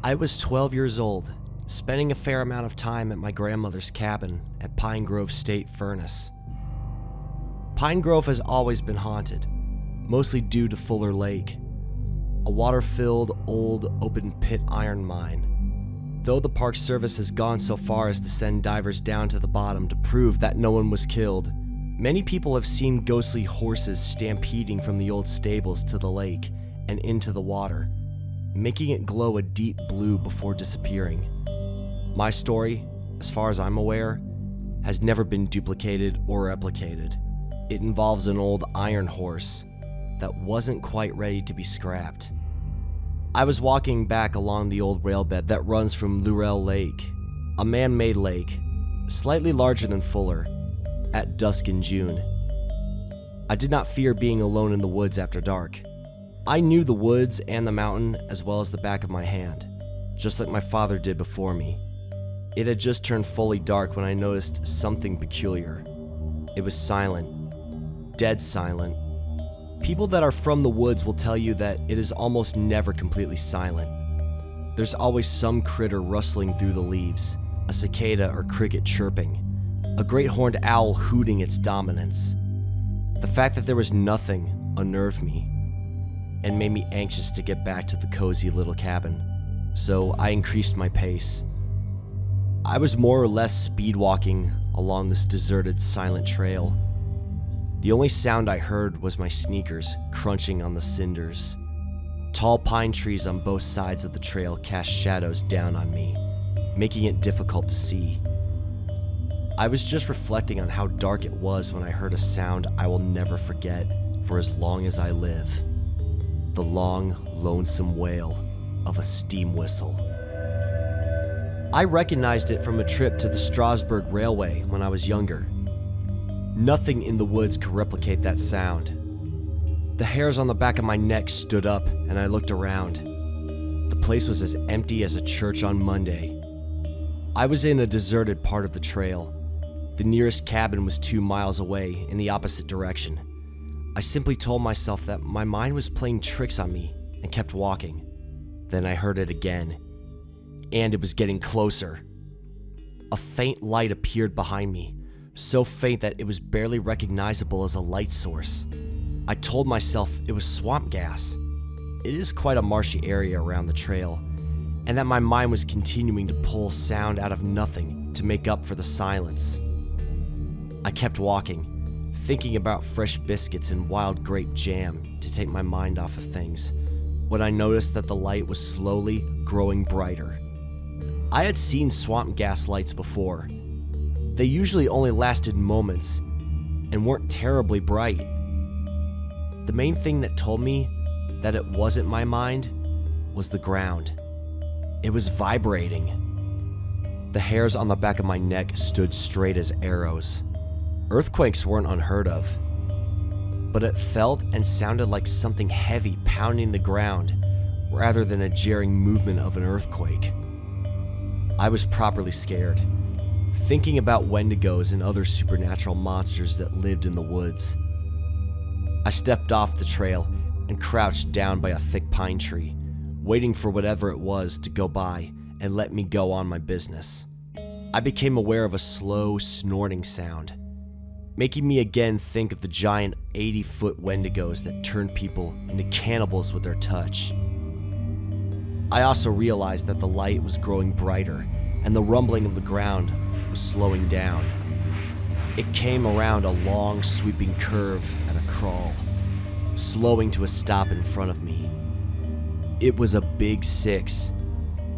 I was 12 years old, spending a fair amount of time at my grandmother's cabin at Pine Grove State Furnace. Pine Grove has always been haunted, mostly due to Fuller Lake, a water-filled, old, open-pit iron mine. Though the Park Service has gone so far as to send divers down to the bottom to prove that no one was killed, many people have seen ghostly horses stampeding from the old stables to the lake and into the water, making it glow a deep blue before disappearing. My story, as far as I'm aware, has never been duplicated or replicated. It involves an old iron horse that wasn't quite ready to be scrapped. I was walking back along the old railbed that runs from Lurel Lake, a man-made lake, slightly larger than Fuller, at dusk in June. I did not fear being alone in the woods after dark. I knew the woods and the mountain as well as the back of my hand, just like my father did before me. It had just turned fully dark when I noticed something peculiar. It was silent, dead silent. People that are from the woods will tell you that it is almost never completely silent. There's always some critter rustling through the leaves, a cicada or cricket chirping, a great horned owl hooting its dominance. The fact that there was nothing unnerved me and made me anxious to get back to the cozy little cabin, so I increased my pace. I was more or less speed walking along this deserted, silent trail. The only sound I heard was my sneakers crunching on the cinders. Tall pine trees on both sides of the trail cast shadows down on me, making it difficult to see. I was just reflecting on how dark it was when I heard a sound I will never forget for as long as I live. The long, lonesome wail of a steam whistle. I recognized it from a trip to the Strasburg Railway when I was younger. Nothing in the woods could replicate that sound. The hairs on the back of my neck stood up and I looked around. The place was as empty as a church on Monday. I was in a deserted part of the trail. The nearest cabin was 2 miles away in the opposite direction. I simply told myself that my mind was playing tricks on me and kept walking. Then I heard it again, and it was getting closer. A faint light appeared behind me, so faint that it was barely recognizable as a light source. I told myself it was swamp gas. It is quite a marshy area around the trail, and that my mind was continuing to pull sound out of nothing to make up for the silence. I kept walking, thinking about fresh biscuits and wild grape jam to take my mind off of things, when I noticed that the light was slowly growing brighter. I had seen swamp gas lights before. They usually only lasted moments and weren't terribly bright. The main thing that told me that it wasn't my mind was the ground. It was vibrating. The hairs on the back of my neck stood straight as arrows. Earthquakes weren't unheard of, but it felt and sounded like something heavy pounding the ground rather than a jarring movement of an earthquake. I was properly scared, thinking about Wendigos and other supernatural monsters that lived in the woods. I stepped off the trail and crouched down by a thick pine tree, waiting for whatever it was to go by and let me go on my business. I became aware of a slow, snorting sound, making me again think of the giant 80-foot Wendigos that turned people into cannibals with their touch. I also realized that the light was growing brighter and the rumbling of the ground was slowing down. It came around a long, sweeping curve at a crawl, slowing to a stop in front of me. It was a Big Six,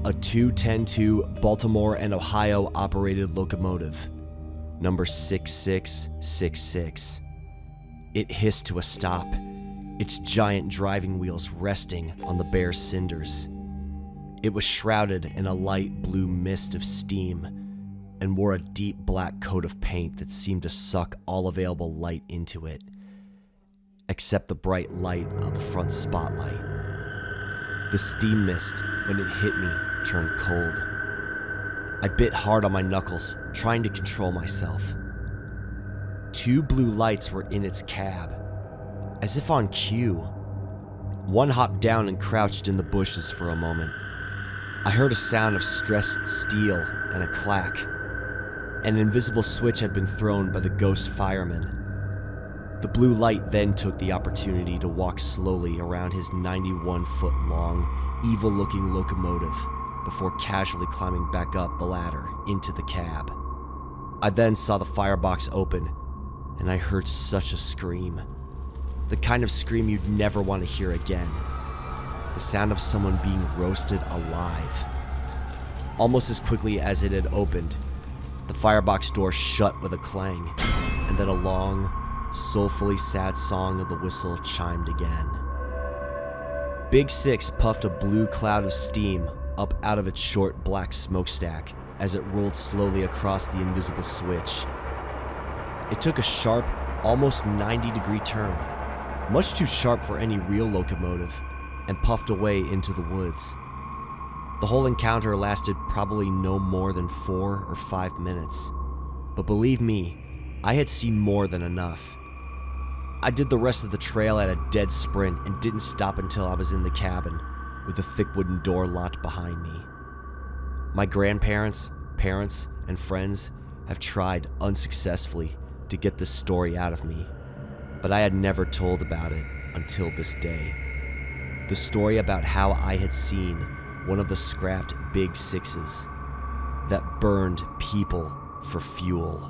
a 210-2 Baltimore and Ohio operated locomotive, number 6666. It hissed to a stop, its giant driving wheels resting on the bare cinders. It was shrouded in a light blue mist of steam and wore a deep black coat of paint that seemed to suck all available light into it, except the bright light of the front spotlight. The steam mist, when it hit me, turned cold. I bit hard on my knuckles, trying to control myself. 2 blue lights were in its cab, as if on cue. One hopped down and crouched in the bushes for a moment. I heard a sound of stressed steel and a clack. An invisible switch had been thrown by the ghost fireman. The blue light then took the opportunity to walk slowly around his 91-foot-long, evil-looking locomotive before casually climbing back up the ladder into the cab. I then saw the firebox open, and I heard such a scream. The kind of scream you'd never want to hear again. The sound of someone being roasted alive. Almost as quickly as it had opened, the firebox door shut with a clang, and then a long, soulfully sad song of the whistle chimed again. Big Six puffed a blue cloud of steam up out of its short black smokestack as it rolled slowly across the invisible switch. It took a sharp, almost 90-degree turn, much too sharp for any real locomotive, and puffed away into the woods. The whole encounter lasted probably no more than 4 or 5 minutes, but believe me, I had seen more than enough. I did the rest of the trail at a dead sprint and didn't stop until I was in the cabin, with the thick wooden door locked behind me. My grandparents, parents, and friends have tried unsuccessfully to get this story out of me, but I had never told about it until this day. The story about how I had seen one of the scrapped Big Sixes that burned people for fuel.